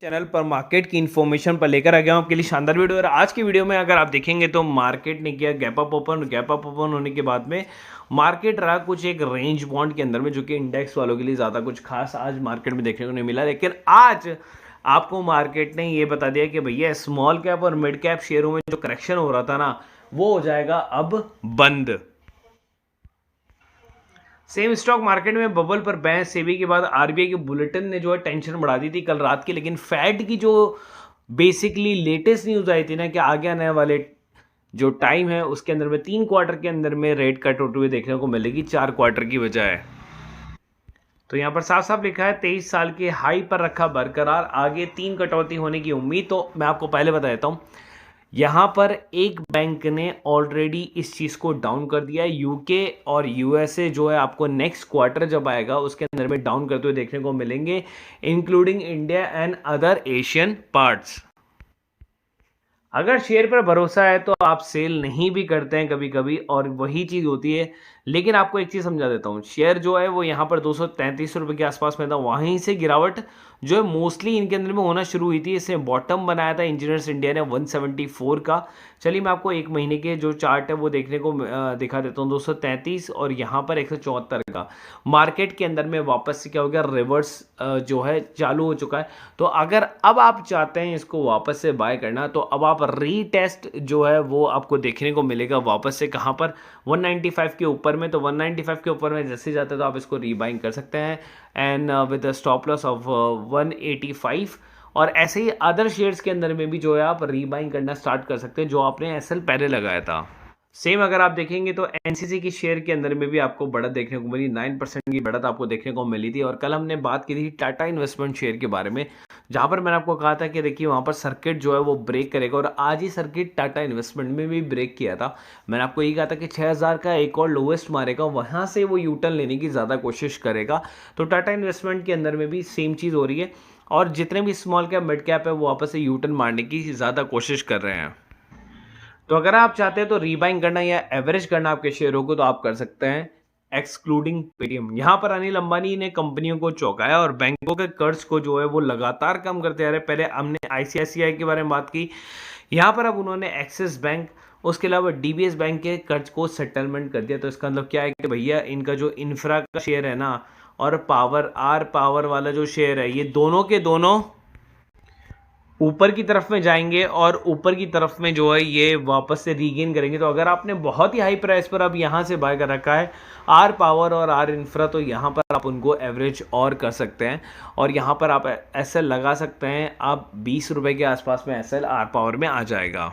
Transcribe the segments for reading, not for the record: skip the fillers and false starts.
Channel पर market की information पर लेकर आ गया हूँ आपके लिए शानदार वीडियो। और आज की वीडियो में अगर आप देखेंगे तो मार्केट ने किया गैप अप ओपन होने के बाद में मार्केट रहा कुछ एक रेंज बॉन्ड के अंदर में, जो कि इंडेक्स वालों के लिए ज़्यादा कुछ खास आज मार्केट में देखने को नहीं मिला। लेकिन आज आपको मार्केट ने ये बता दिया कि भैया स्मॉल कैप और मिड कैप शेयरों में जो करेक्शन हो रहा था ना, वो हो जाएगा अब बंद। सेम स्टॉक मार्केट में बबल पर बहस सेबी के बाद आरबीआई के बुलेटिन ने जो है टेंशन बढ़ा दी थी कल रात की। लेकिन फेड की जो बेसिकली लेटेस्ट न्यूज आई थी ना कि आगे आने वाले जो टाइम है उसके अंदर में 3 क्वार्टर के अंदर में रेट कट होते हुए देखने को मिलेगी 4 क्वार्टर की बजाय। तो यहाँ पर साफ साफ लिखा है 23 साल के हाई पर रखा बरकरार, आगे 3 कटौती होने की उम्मीद। तो मैं आपको पहले बता देता हूँ, यहाँ पर एक बैंक ने ऑलरेडी इस चीज़ को डाउन कर दिया है। यूके और यूएसए जो है आपको नेक्स्ट क्वार्टर जब आएगा उसके अंदर में डाउन करते हुए देखने को मिलेंगे, including India and other Asian parts. अगर शेयर पर भरोसा है तो आप सेल नहीं भी करते हैं कभी कभी, और वही चीज़ होती है। लेकिन आपको एक चीज़ समझा देता हूँ, शेयर जो है वो यहाँ पर 233 रुपये के आसपास में था, वहीं से गिरावट जो है मोस्टली इनके अंदर में होना शुरू हुई थी। इसने बॉटम बनाया था इंजीनियर्स इंडिया ने 174 का। चलिए मैं आपको एक महीने के जो चार्ट है वो देखने को दिखा देता हूँ। 233 और यहाँ पर 174 का मार्केट के अंदर में वापस से क्या हो गया, रिवर्स जो है चालू हो चुका है। तो अगर अब आप चाहते हैं इसको वापस से बाय करना, तो अब आप रीटेस्ट जो है वो आपको देखने को मिलेगा वापस से कहाँ पर, 195 के ऊपर में। तो 195 के ऊपर में जैसे जाते हैं तो आप इसको रीबाइंग कर सकते हैं and with stop loss of 185। और ऐसे ही अदर शेयर्स के अंदर में भी जो है आप रीबाइंग करना स्टार्ट कर सकते हैं जो आपने एसएल पहले लगाया था। सेम अगर आप देखेंगे तो एनसीसी की शेयर के अंदर में भी आपको बढ़त देखने को मिली, 9% की बढ़त आपको देखने को मिली थी। और कल हमने बात की थी टाटा इन्वेस्टमेंट शेयर के बारे में, जहां पर मैंने आपको कहा था कि देखिए वहां पर सर्किट जो है वो ब्रेक करेगा, और आज ही सर्किट टाटा इन्वेस्टमेंट में भी ब्रेक किया था। मैंने आपको ये कहा था कि 6000 का एक और लोएस्ट मारेगा, वहां से वो यूटर्न लेने की ज़्यादा कोशिश करेगा। तो टाटा इन्वेस्टमेंट के अंदर में भी सेम चीज़ हो रही है, और जितने भी स्मॉल कैप मिड कैप है वो वापस से यूटर्न मारने की ज़्यादा कोशिश कर रहे हैं। तो अगर आप चाहते हैं तो रीबाइंग करना या एवरेज करना आपके शेयरों को, तो आप कर सकते हैं एक्सक्लूडिंग पेटीएम। यहां पर अनिल अंबानी ने कंपनियों को चौंकाया और बैंकों के कर्ज को जो है वो लगातार कम करते आ रहे। पहले हमने आईसीआईसीआई के बारे में बात की, यहां पर अब उन्होंने एक्सिस बैंक, उसके अलावा डीबीएस बैंक के कर्ज को सेटलमेंट कर दिया। तो इसका मतलब क्या है कि भैया इनका जो इंफ्रा का शेयर है ना, और पावर वाला जो शेयर है, ये दोनों के दोनों ऊपर की तरफ में जाएंगे और ऊपर की तरफ में जो है ये वापस से रीगेन करेंगे। तो अगर आपने बहुत ही हाई प्राइस पर अब यहाँ से बाय कर रखा है आर पावर और आर इंफ्रा, तो यहाँ पर आप उनको एवरेज और कर सकते हैं, और यहाँ पर आप एसएल लगा सकते हैं। आप 20 रुपये के आसपास में एसएल आर पावर में आ जाएगा।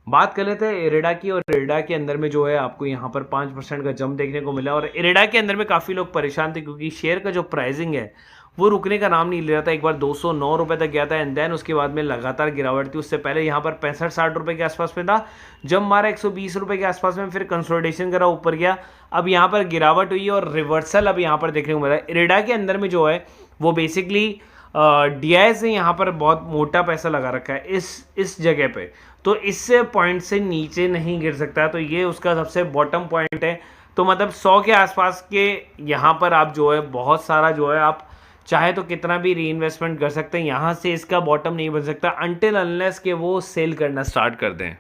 बात कर लेते हैं इरेडा की, और इरेडा के अंदर में जो है आपको यहाँ पर 5% का जंप देखने को मिला। और इरेडा के अंदर में काफ़ी लोग परेशान थे क्योंकि शेयर का जो प्राइसिंग है वो रुकने का नाम नहीं ले रहा था। एक बार 209 रुपये तक गया था एंड देन उसके बाद में लगातार गिरावट थी। उससे पहले यहाँ पर 65-60 रुपये के आसपास में था, जब मारा 120 रुपये के आसपास में, फिर कंसोलिडेशन करा, ऊपर गया, अब यहाँ पर गिरावट हुई और रिवर्सल अब यहाँ पर देखने को मिला। इरेडा के अंदर में जो है वो बेसिकली डीआईएस ने यहाँ पर बहुत मोटा पैसा लगा रखा है इस जगह पे, तो इससे पॉइंट से नीचे नहीं गिर सकता। तो ये उसका सबसे बॉटम पॉइंट है। तो मतलब 100 के आसपास के यहाँ पर आप जो है बहुत सारा जो है आप चाहे तो कितना भी री इन्वेस्टमेंट कर सकते हैं, यहाँ से इसका बॉटम नहीं बन सकता अनटिल अनलेस के वो सेल करना स्टार्ट कर दें।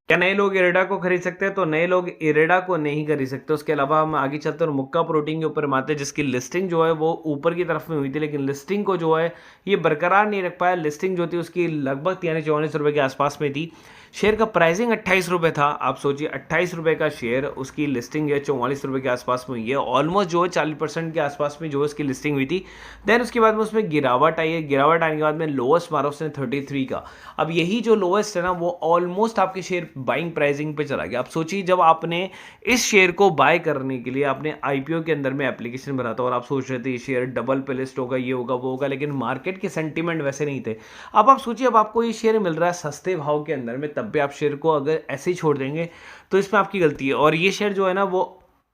क्या नए लोग इरेडा को खरीद सकते हैं? तो नए लोग इरेडा को नहीं खरीद सकते। उसके अलावा हम आगे चलते हैं और मुक्का प्रोटीन के ऊपर मानते हैं, जिसकी लिस्टिंग जो है वो ऊपर की तरफ में हुई थी, लेकिन लिस्टिंग को जो है ये बरकरार नहीं रख पाया। लिस्टिंग जो थी उसकी लगभग 43-44 रुपये के आसपास में थी। शेयर का प्राइसिंग 28 रुपये था। आप सोचिए 28 रुपये का शेयर, उसकी लिस्टिंग है 44 रुपये के आसपास में हुई है। ऑलमोस्ट जो है 40% के आसपास में जो है उसकी लिस्टिंग हुई थी। देन उसके बाद में उसमें गिरावट आई है। गिरावट आने के बाद में लोएस्ट मारा उसने 33 का। अब यही जो लोएस्ट है ना वो ऑलमोस्ट आपके शेयर बाइंग प्राइसिंग पे चला गया। आप सोचिए जब आपने इस शेयर को बाय करने के लिए आपने आईपीओ के अंदर में एप्लीकेशन भरा था और आप सोच रहे थे ये शेयर डबल पे लिस्ट होगा, ये होगा वो होगा, लेकिन मार्केट के सेंटीमेंट वैसे नहीं थे। अब आप सोचिए अब आपको ये शेयर मिल रहा है सस्ते भाव के अंदर में, तब भी आप शेयर को अगर ऐसे ही छोड़ देंगे तो इसमें आपकी गलती है। और ये शेयर जो है ना वो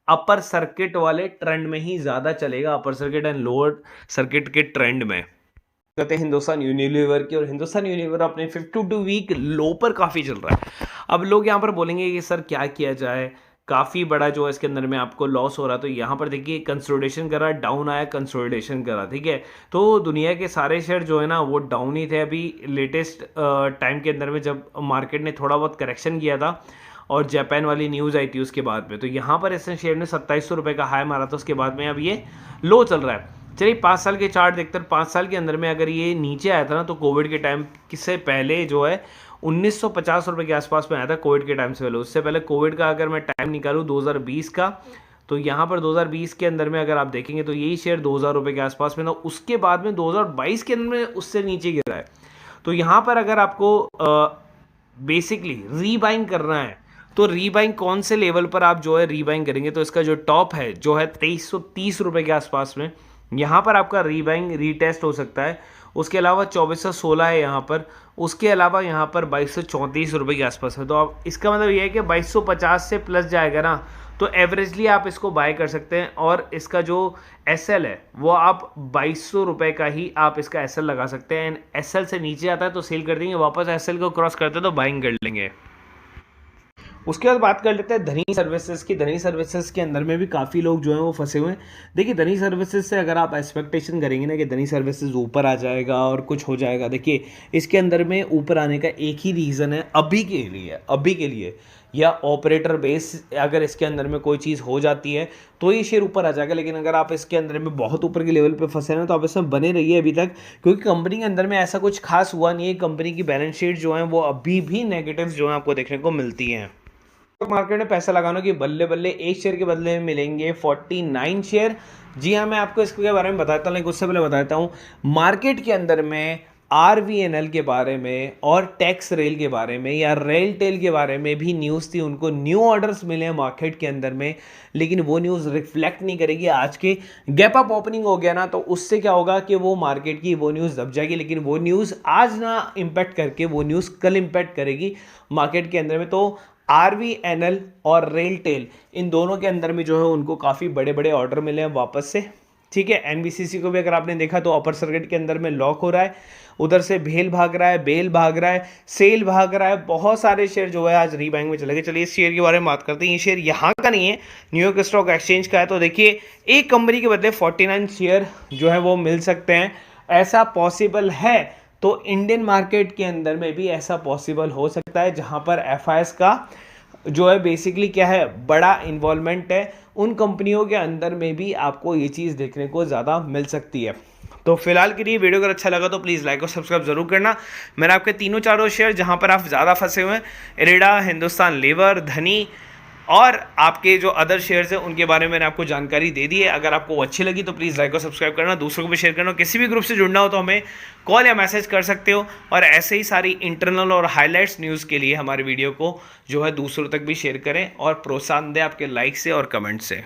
अपर सर्किट वाले ट्रेंड में ही ज्यादा चलेगा, upper circuit and lower circuit के ट्रेंड में। कहते हैं हिंदुस्तान यूनिलीवर की, और हिंदुस्तान यूनिलीवर अपने 52 वीक लो पर काफ़ी चल रहा है। अब लोग यहाँ पर बोलेंगे कि सर क्या किया जाए, काफ़ी बड़ा जो है इसके अंदर में आपको लॉस हो रहा है। तो यहाँ पर देखिए कंसोलिडेशन कर रहा है, डाउन आया, कंसोलिडेशन कर रहा, ठीक है। तो दुनिया के सारे शेयर जो है ना वो डाउन ही थे अभी लेटेस्ट टाइम के अंदर में, जब मार्केट ने थोड़ा बहुत करेक्शन किया था और जापान वाली न्यूज़ आई थी उसके बाद में। तो यहाँ पर इस शेयर ने 2700 रुपये का हाई मारा था, उसके बाद में अब ये लो चल रहा है। चलिए 5 साल के चार्ट देखते हैं। 5 साल के अंदर में अगर ये नीचे आया था ना, तो कोविड के टाइम किससे पहले जो है 1950 रुपये के आसपास में आया था, कोविड के टाइम से पहले। उससे पहले कोविड का अगर मैं टाइम निकालूँ 2020 का, तो यहाँ पर 2020 के अंदर में अगर आप देखेंगे तो यही शेयर 2000 रुपये के आसपास में था। उसके बाद में 2022 के अंदर में उससे नीचे गिरा है। तो यहाँ पर अगर आपको बेसिकली रीबाइंग करना है, तो रीबाइंग कौन से लेवल पर आप जो है रीबाइंग करेंगे, तो इसका जो टॉप है जो है 2330 रुपये के आसपास में, यहाँ पर आपका रीबाइंग रीटेस्ट हो सकता है। उसके अलावा 2416 है यहाँ पर, उसके अलावा यहाँ पर 2234 रुपये के आसपास है। तो अब इसका मतलब ये है कि 2250 से प्लस जाएगा ना, तो एवरेजली आप इसको बाय कर सकते हैं। और इसका जो एसएल है वो आप 2200 रुपये का ही आप इसका एसएल लगा सकते हैं। एंड एसएल से नीचे आता है तो सेल कर देंगे, वापस एसएल को क्रॉस करते हैं तो बाइंग कर लेंगे। उसके बाद बात कर लेते हैं धनी सर्विसेज की। धनी सर्विसेज के अंदर में भी काफ़ी लोग जो हैं वो फंसे हुए हैं। देखिए धनी सर्विसेज से अगर आप एक्सपेक्टेशन करेंगे ना कि धनी सर्विसेज ऊपर आ जाएगा और कुछ हो जाएगा, देखिए इसके अंदर में ऊपर आने का एक ही रीज़न है अभी के लिए, या ऑपरेटर बेस अगर इसके अंदर में कोई चीज़ हो जाती है तो ये शेयर ऊपर आ जाएगा। लेकिन अगर आप इसके अंदर में बहुत ऊपर के लेवल पे फंसे हैं तो आप इसमें बने रहिए अभी तक, क्योंकि कंपनी के अंदर में ऐसा कुछ खास हुआ नहीं है। कंपनी की बैलेंस शीट जो है वो अभी भी नेगेटिव जो है आपको देखने को मिलती हैं। मार्केट में पैसा लगाने की बल्ले बल्ले एक शेयर के बदले में मिलेंगे 49 शेयर। जी हाँ, मैं आपको इसके बारे में बताता हूँ, लेकिन उससे पहले बताता हूँ मार्केट के अंदर में RVNL के बारे में और टैक्स रेल के बारे में या रेल टेल के बारे में भी न्यूज़ थी। उनको न्यू ऑर्डर्स मिले हैं मार्केट के अंदर में, लेकिन वो न्यूज़ रिफ्लेक्ट नहीं करेगी। आज के गैप अप ओपनिंग हो गया ना, तो उससे क्या होगा कि वो मार्केट की वो न्यूज़ दब जाएगी, लेकिन वो न्यूज़ आज ना इम्पैक्ट करके वो न्यूज़ कल इम्पैक्ट करेगी मार्केट के अंदर में। तो RVNL और रेल टेल इन दोनों के अंदर में जो है उनको काफ़ी बड़े बड़े ऑर्डर मिले हैं वापस से, ठीक है। NBCC को भी अगर आपने देखा तो अपर सर्किट के अंदर में लॉक हो रहा है, उधर से भेल भाग रहा है, बेल भाग रहा है, सेल भाग रहा है। बहुत सारे शेयर जो है आज रीबाइंग में चले गए। चलिए इस शेयर के बारे में बात करते हैं। ये शेयर यहाँ का नहीं है, न्यूयॉर्क स्टॉक एक्सचेंज का है। तो देखिए एक कंपनी के बदले 49 शेयर जो है वो मिल सकते हैं, ऐसा पॉसिबल है। तो इंडियन मार्केट के अंदर में भी ऐसा पॉसिबल हो सकता है, जहाँ पर FIS का जो है बेसिकली क्या है बड़ा इन्वॉल्वमेंट है। उन कंपनियों के अंदर में भी आपको ये चीज़ देखने को ज़्यादा मिल सकती है। तो फिलहाल के लिए वीडियो अगर अच्छा लगा तो प्लीज़ लाइक और सब्सक्राइब जरूर करना। मैंने आपके तीनों चारों शेयर जहां पर आप ज़्यादा फंसे हुए हैं, इरेडा, हिंदुस्तान लीवर, धनी और आपके जो अदर शेयर्स हैं उनके बारे में मैंने आपको जानकारी दे दी है। अगर आपको अच्छी लगी तो प्लीज़ लाइक और सब्सक्राइब करना, दूसरों को भी शेयर करना। किसी भी ग्रुप से जुड़ना हो तो हमें कॉल या मैसेज कर सकते हो। और ऐसे ही सारी इंटरनल और हाईलाइट्स न्यूज़ के लिए हमारे वीडियो को जो है दूसरों तक भी शेयर करें और प्रोत्साहन दें आपके लाइक से और कमेंट से।